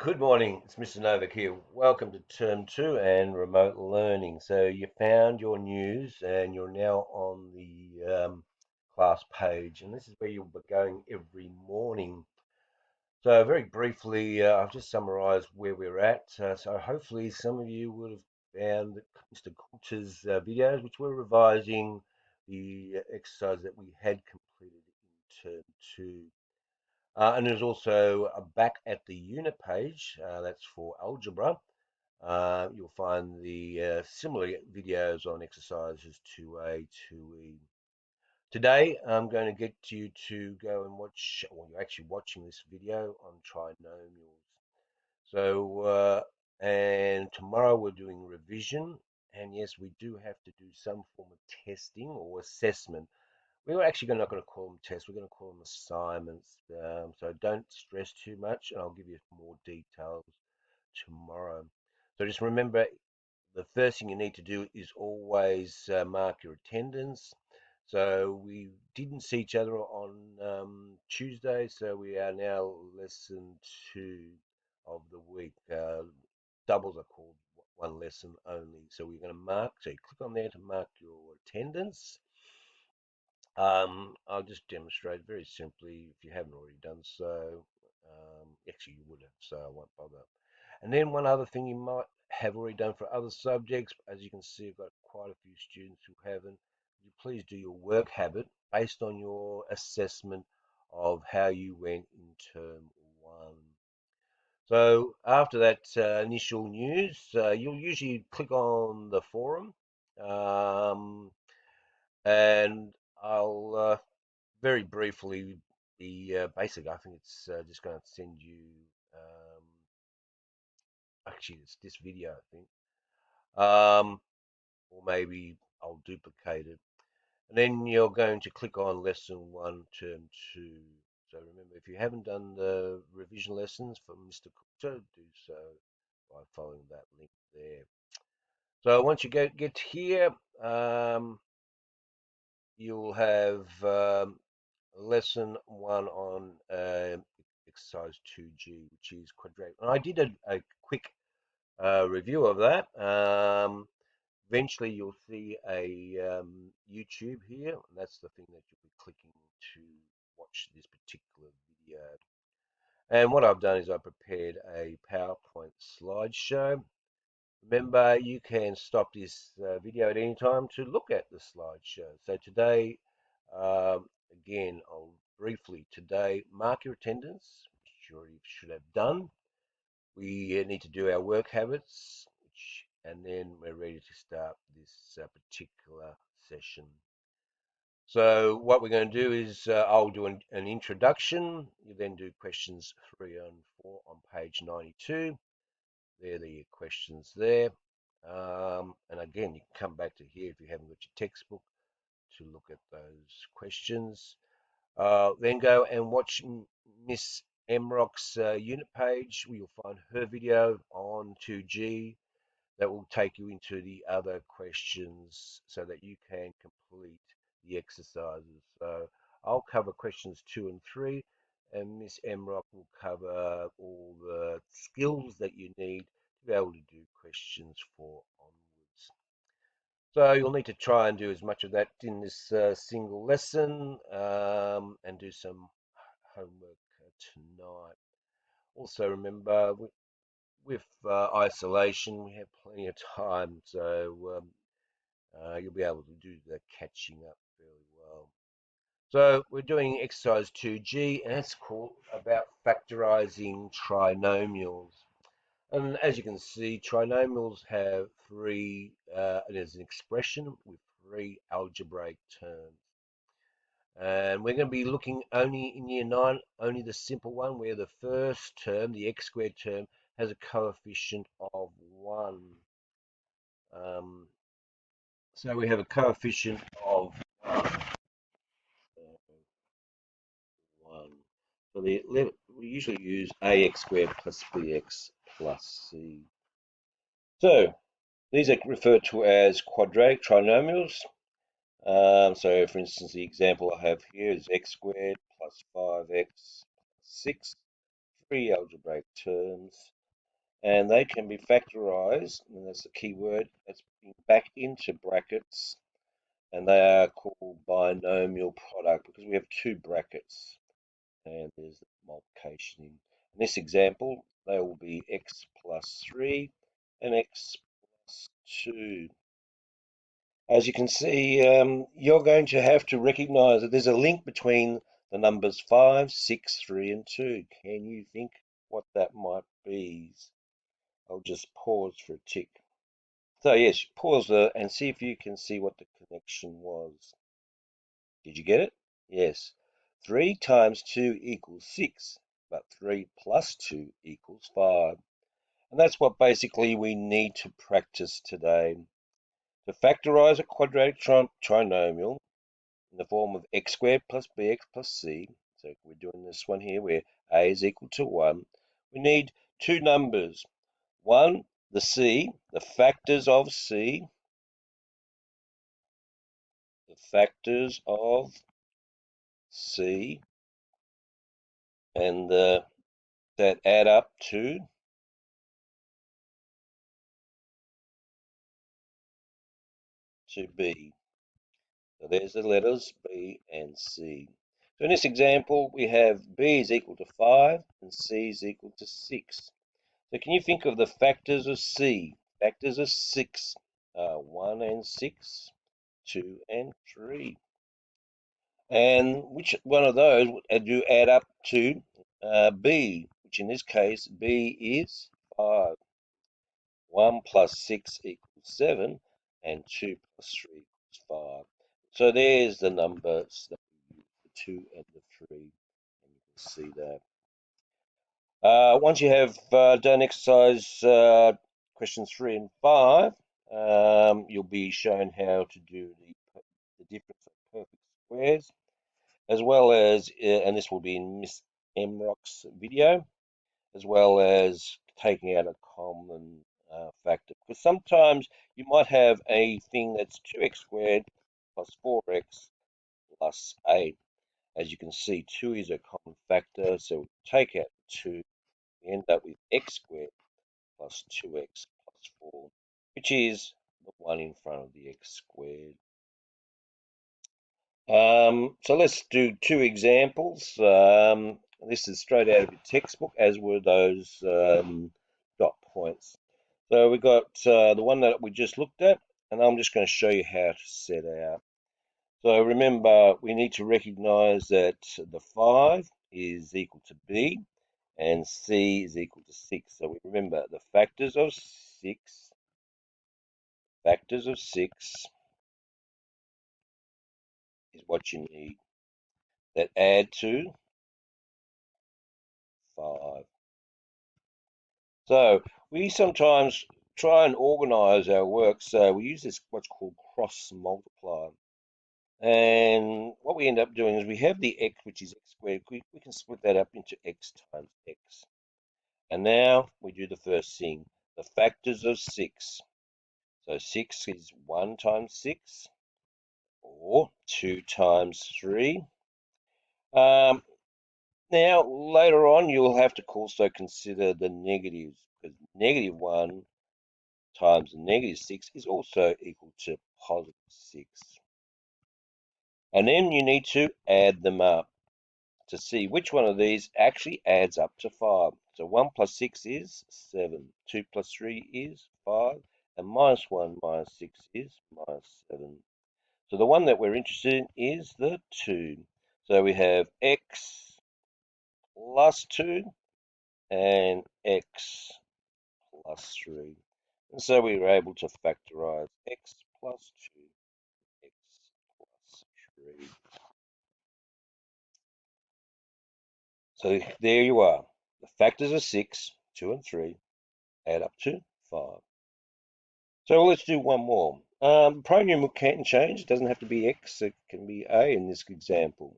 Good morning, it's Mr. Novak here. Welcome to Term 2 and Remote Learning. So you found your news and you're now on the class page, and this is where you'll be going every morning. So very briefly, I've just summarised where we're at. So hopefully some of you would have found that Mr. Coulter's videos, which we're revising the exercise that we had completed in Term 2. And there's also back at the unit page, that's for algebra. You'll find the similar videos on exercises 2A, 2E. Today, I'm going to get you to go and watch, or you're actually watching this video on trinomials. And tomorrow we're doing revision. And yes, we do have to do some form of testing or assessment. We're actually not going to call them tests. We're going to call them assignments. So don't stress too much, and I'll give you more details tomorrow. So just remember, the first thing you need to do is always mark your attendance. So we didn't see each other on Tuesday, so we are now lesson 2 of the week. Doubles are called one lesson only. So we're going to mark. So you click on there to mark your attendance. I'll just demonstrate very simply if you haven't already done so. Actually, you would have, so I won't bother. And then one other thing you might have already done for other subjects, as you can see, I've got quite a few students who haven't. You please do your work habit based on your assessment of how you went in term 1. So after that initial news, you'll usually click on the forum, um, and I'll very briefly be basic. I think it's just going to send you. Um, Actually, it's this video, I think. Or maybe I'll duplicate it. And then you're going to click on lesson 1, term 2. So remember, if you haven't done the revision lessons from Mr. Coulter, do so by following that link there. So once you get here, you'll have lesson 1 on exercise 2G, which is quadratic. And I did a quick review of that. Eventually, you'll see a YouTube here, and that's the thing that you'll be clicking to watch this particular video. And what I've done is I prepared a PowerPoint slideshow. Remember, you can stop this video at any time to look at the slideshow. So today, again, I'll briefly today mark your attendance, which you already should have done. We need to do our work habits, and then we're ready to start this particular session. So what we're going to do is I'll do an introduction. You then do questions 3 and 4 on page 92. There are the questions there. And again, you can come back to here if you haven't got your textbook to look at those questions. Then go and watch Miss Emrock's unit page, where you'll find her video on 2G that will take you into the other questions so that you can complete the exercises. So I'll cover questions 2 and 3, and Miss Emrock will cover all the skills that you need to be able to do questions 4 onwards. So you'll need to try and do as much of that in this single lesson and do some homework tonight. Also remember, with isolation, we have plenty of time, so you'll be able to do the catching up fairly well. So we're doing exercise 2G, and it's called about factorizing trinomials. And as you can see, trinomials have there's an expression with 3 algebraic terms. And we're going to be looking only in year 9, only the simple one, where the first term, the x squared term, has a coefficient of 1. Um, so we have a coefficient of 1. So we usually use ax squared plus bx plus c. So these are referred to as quadratic trinomials. So for instance, the example I have here is x squared plus 5x plus 6, 3 algebraic terms. and they can be factorized, and that's the key word, that's back into brackets, and they are called binomial product because we have two brackets, and there's the multiplication. In this example, they will be x plus 3 and x plus 2. As you can see, you're going to have to recognize that there's a link between the numbers 5, 6, 3, and 2. Can you think what that might be? I'll just pause for a tick. So yes, pause and see if you can see what the connection was. Did you get it? Yes. 3 times 2 equals 6, but 3 plus 2 equals 5. And that's what basically we need to practice today. To factorize a quadratic trinomial in the form of x squared plus bx plus c, so we're doing this one here where a is equal to 1, we need two numbers. One, the c, the factors of c, the factors of c, and that add up to b. So there's the letters B and C. So in this example, we have B is equal to 5 and C is equal to 6. So can you think of the factors of C? Factors of 6 are 1 and 6, 2 and 3. And which one of those do add up to B, which in this case, B is 5. 1 plus 6 equals 7, and 2 plus 3 equals 5. So there's the numbers that we use, the 2 and the 3, and you can see that. Once you have done exercise questions 3 and 5, you'll be shown how to do the difference of perfect squares, as well as, and this will be in Miss Emrock's video, as well as taking out a common factor. Because sometimes you might have a thing that's 2x squared plus 4x plus 8. As you can see, 2 is a common factor, so we take out 2, we end up with x squared plus 2x plus 4, which is the one in front of the x squared. So let's do two examples. This is straight out of your textbook, as were those dot points. So we got the one that we just looked at, and I'm just going to show you how to set out. So remember, we need to recognize that the 5 is equal to b, and c is equal to 6. So we remember the factors of 6, is what you need, that add to 5. So we sometimes try and organize our work, so we use this what's called cross multiply. And what we end up doing is we have the x, which is x squared. We can split that up into x times x. And now we do the first thing, the factors of 6. So 6 is 1 times 6, or 2 times 3. Now, later on, you'll have to also consider the negatives, because negative 1 times negative 6 is also equal to positive 6. And then you need to add them up to see which one of these actually adds up to 5. So 1 plus 6 is 7, 2 plus 3 is 5, and minus 1 minus 6 is minus 7. So the one that we're interested in is the 2. So we have x plus 2 and x plus 3. And so we were able to factorize x plus 2, x plus 3. So there you are. The factors of 6, 2 and 3 add up to 5. So let's do one more. Pronoun can change. It doesn't have to be x. It can be a in this example.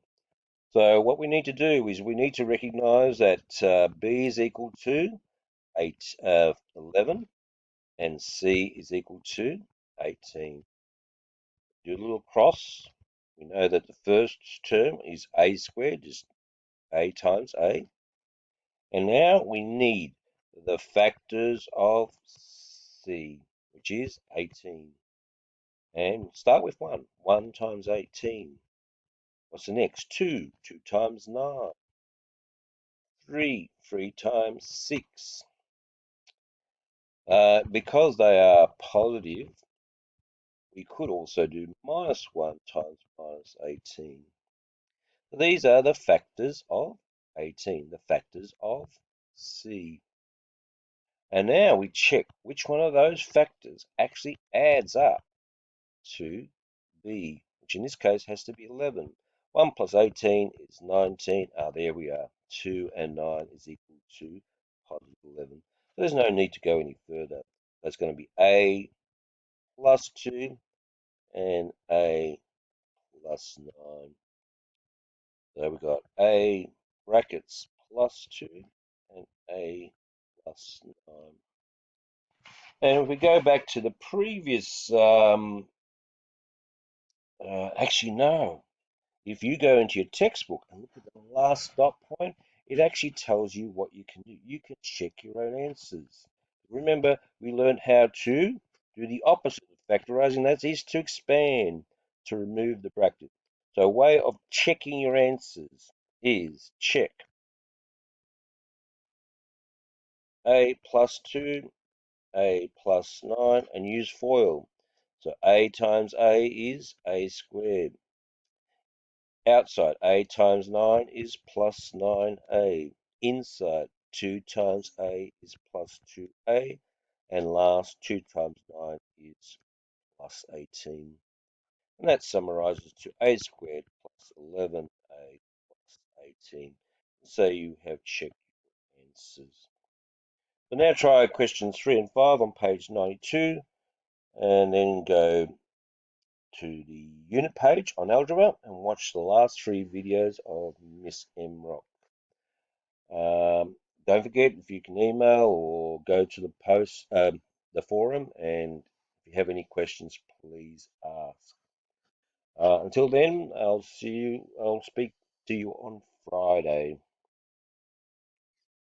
So what we need to do is we need to recognize that b is equal to 11 and c is equal to 18. Do a little cross. We know that the first term is a squared, just a times a. And now we need the factors of C, which is 18. And start with 1. 1 times 18. What's the next? 2. 2 times 9. 3. 3 times 6. Because they are positive, we could also do minus 1 times minus 18. These are the factors of 18, the factors of C. And now we check which one of those factors actually adds up to B, which in this case has to be 11. 1 plus 18 is 19. There we are. 2 and 9 is equal to positive 11. So there's no need to go any further. That's going to be A plus 2 and A plus 9. So we've got A brackets plus 2 and A plus 9. And if we go back to the previous, actually no, if you go into your textbook and look at the last dot point, it actually tells you what you can do. You can check your own answers. Remember, we learned how to do the opposite of factorizing. That is to expand, to remove the bracket. So a way of checking your answers is check A plus 2, A plus 9, and use FOIL. So A times A is A squared. Outside, A times 9 is plus 9A. Inside, 2 times A is plus 2A. And last, 2 times 9 is plus 18. And that summarizes to A squared plus 11A plus 18. So you have checked your answers. So now try questions 3 and 5 on page 92. And then go to the unit page on algebra and watch the last 3 videos of Miss M Rock. Don't forget, if you can email or go to the the forum, and if you have any questions, please ask. Until then, I'll speak to you on Friday.